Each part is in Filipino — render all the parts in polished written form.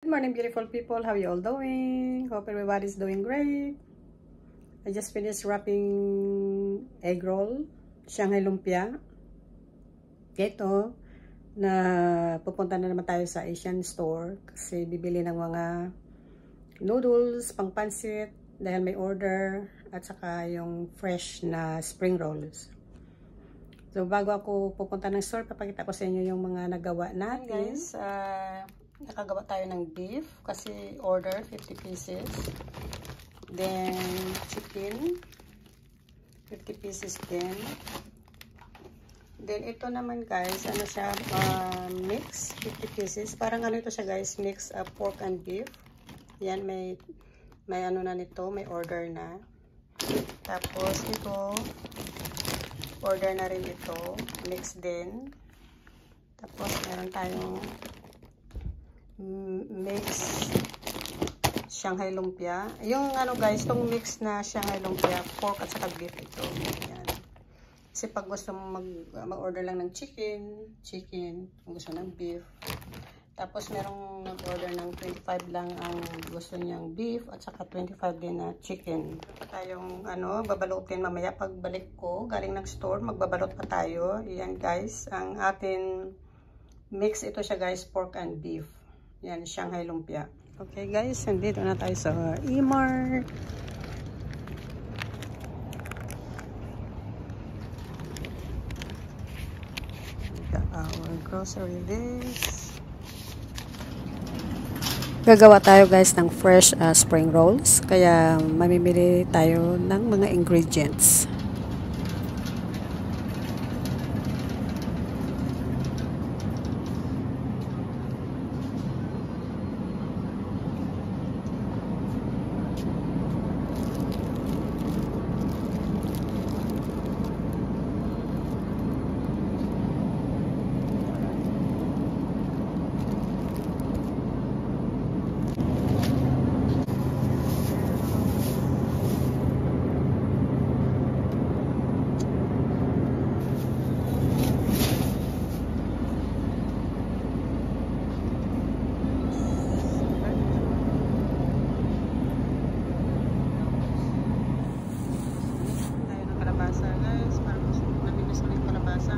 Good morning, beautiful people. How you all doing? Hope everybody's doing great. I just finished wrapping egg roll, Shanghai lumpia. Ito, na pupunta na naman tayo sa Asian store kasi bibili ng mga noodles, pang pansit dahil may order at saka yung fresh na spring rolls. So bago ako pupunta ng store, papakita ko sa inyo yung mga nagawa natin. Guys, nakagawa tayo ng beef kasi order 50 pieces. Then chicken 50 pieces din. Then ito naman guys, ano siya, mix 50 pieces. Parang ano ito siya guys, mix pork and beef. Yan, may ano na nito, may order na. Tapos ito, order na rin ito, mix din. Tapos meron tayong mix Shanghai lumpia. Yung ano guys, itong mix na Shanghai lumpia, pork at saka beef ito. Yan. Kasi pag gusto mo mag-order lang ng chicken. Kung gusto ng beef. Tapos merong nag-order ng 25 lang ang gusto niyang beef at saka 25 din na chicken. Tayong ano, babalutin mamaya pagbalik ko galing ng store, magbabalot pa tayo. Yan guys, ang atin mix ito siya guys, pork and beef. Yan, Shanghai lumpia. Okay guys, nandito na tayo sa E-Mart. Our grocery list. Gagawa tayo guys ng fresh spring rolls. Kaya mamimili tayo ng mga ingredients. Guys, parang naminis ko yung kalabasa.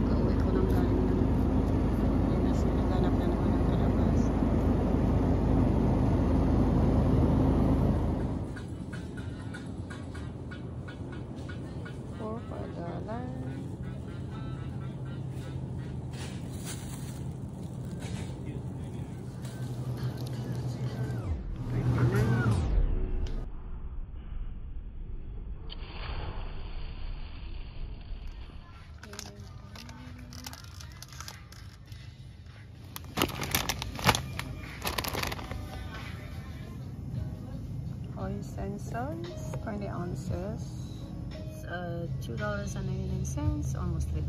Kauwi ko nang galing ng Pinas, naghanap na naman ng kalabasa. $4. And sons, 20 ounces. It's $2.99, almost $3.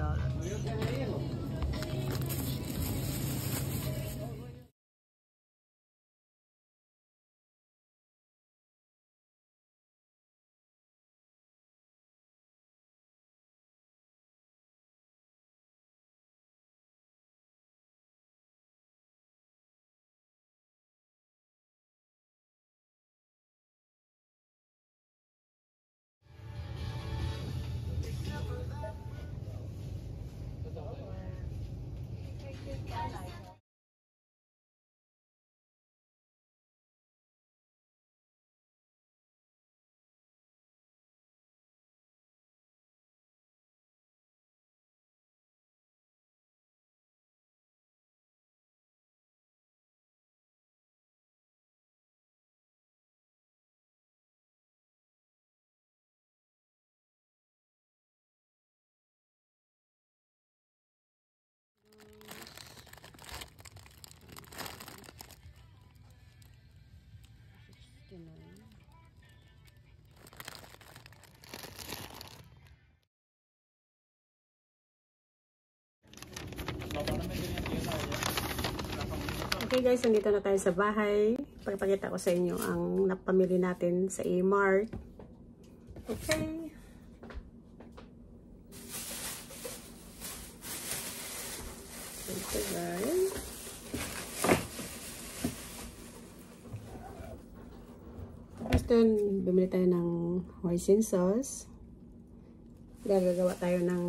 Okay guys, nandito na tayo sa bahay. Pagpakita ko sa inyo ang napamili natin sa E-Mart. Okay. Ito guys. after, bumili tayo ng hoisin sauce. Gagawa tayo ng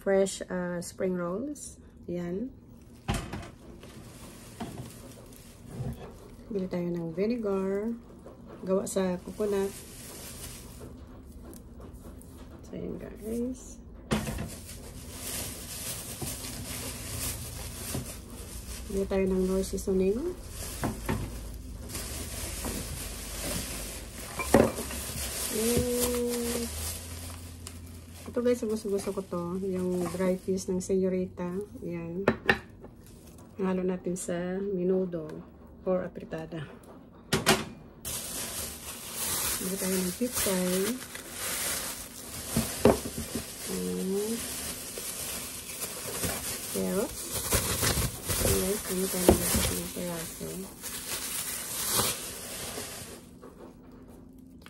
fresh spring rolls. Yan. Bili tayo ng vinegar. Gawa sa coconut. So, yan guys. Bili tayo ng Knorr seasoning. Ito guys, gusto ko to. Yung dry fish ng Señorita. Yan. Halo natin sa menudo or apritada. Bili tayo ng pitsay. Carrots. Guys, kami tayo ng peraso.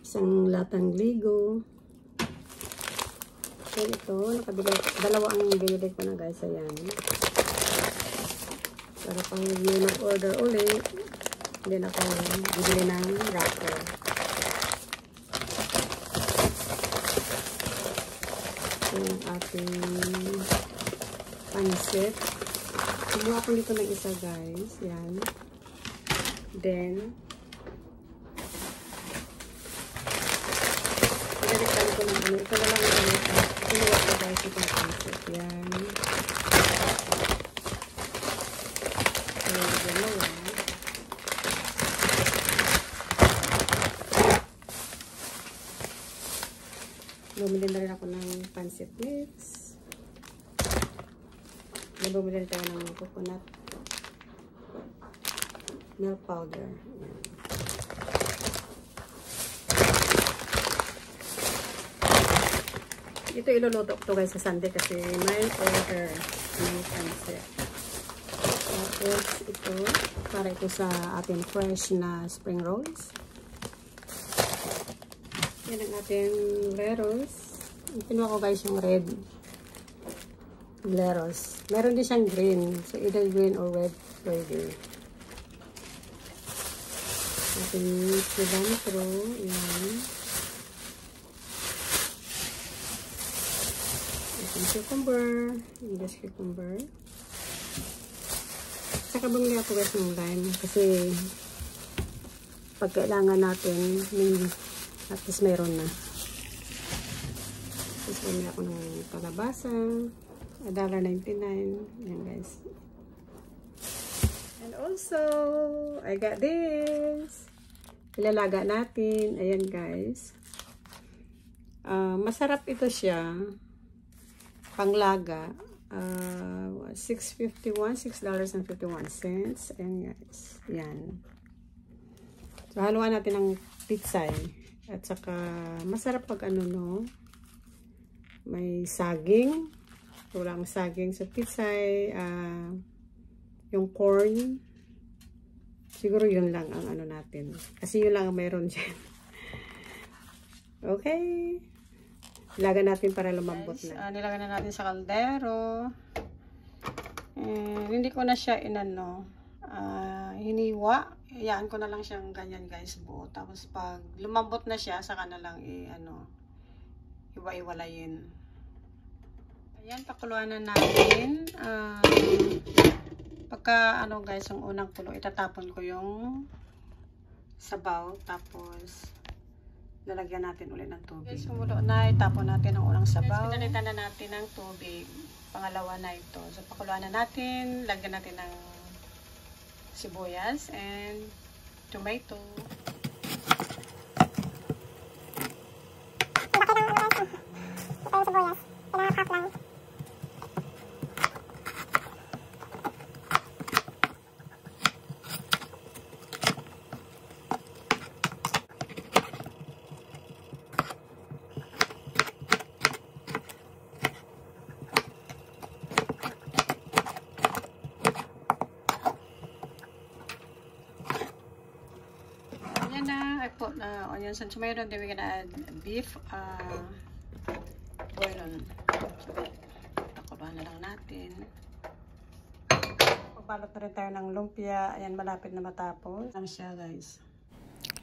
Isang latang ligo. So, ito, dalawa ang binili ko na guys. Ayan. Para pang may mag-order ulit, hindi na ako bibili ng wrapper. Ito yung ating pansit. Kumuha ko dito ng isa guys. Yan. Then, pinalitan ko ng ano. Ito na lang yung ano. Kumuha ko guys itong pansit. Yan. So, dalawa. Bumili na rin ako ng pansit mix. Bumili tayo ng coconut milk powder. Ayan. Ito iluluto ko guys sa Sunday kasi may order ng pansit. Tapos ito, para ito sa ating fresh na spring rolls. Yan ang ating lettuce. Kinuha ko guys yung red lettuce. Meron din siyang green. So, either green or red pwede. Ating cilantro. Yan. Ating cucumber. English cucumber. Saka bumili ako guys ng lime. Kasi pag kailangan natin, at least mayroon na. Tapos bumili ako ng kalabasa. $1.99. Yan guys. And also, I got this. Ilalaga natin. Ayan guys. Masarap ito siya. Panglaga. $6.51. Ayan guys. Yan. So, haluan natin ng pitsay. At saka, masarap pag ano no. May saging. Walang saging sa pitsay, yung corn, siguro yun lang ang ano natin. Kasi yun lang ang mayroon dyan. Okay. Ilagan natin para lumambot na. Nilagan na natin sa kaldero. Hindi ko na siya inano, hiniwa. Iyaan ko na lang siyang ganyan guys, buo. Tapos pag lumambot na siya, saka na lang iwa-iwalayin. Ayan, pakuluan na natin. Pagka, guys, yung unang kulo, itatapon ko yung sabaw. Tapos, lalagyan natin ulit ng tubig. Guys, kumulo na, itapon natin ang unang sabaw. Guys, pinalitan na natin ng tubig. Pangalawa na ito. So, pakuluan na natin. Lagyan natin ng sibuyas and tomato. I put onions and tomato, and then we're gonna add beef boilon. Pakuluan na lang natin. Pagbalot na rin tayo ng lumpia. Ayan, malapit na matapos. Lang siya guys.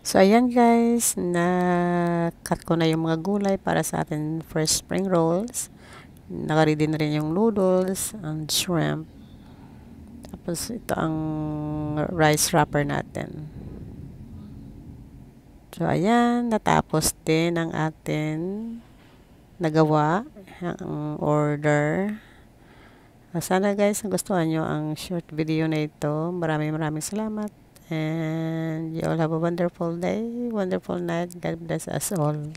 So, ayan guys, na-cut ko na yung mga gulay para sa atin first spring rolls. Naka-ready na rin yung noodles and shrimp. Tapos, ito ang rice wrapper natin. So, ayan, natapos din ang atin nagawa, ang order. Sana guys, nagustuhan nyo ang short video na ito. Maraming salamat. And you all have a wonderful day, wonderful night. God bless us all.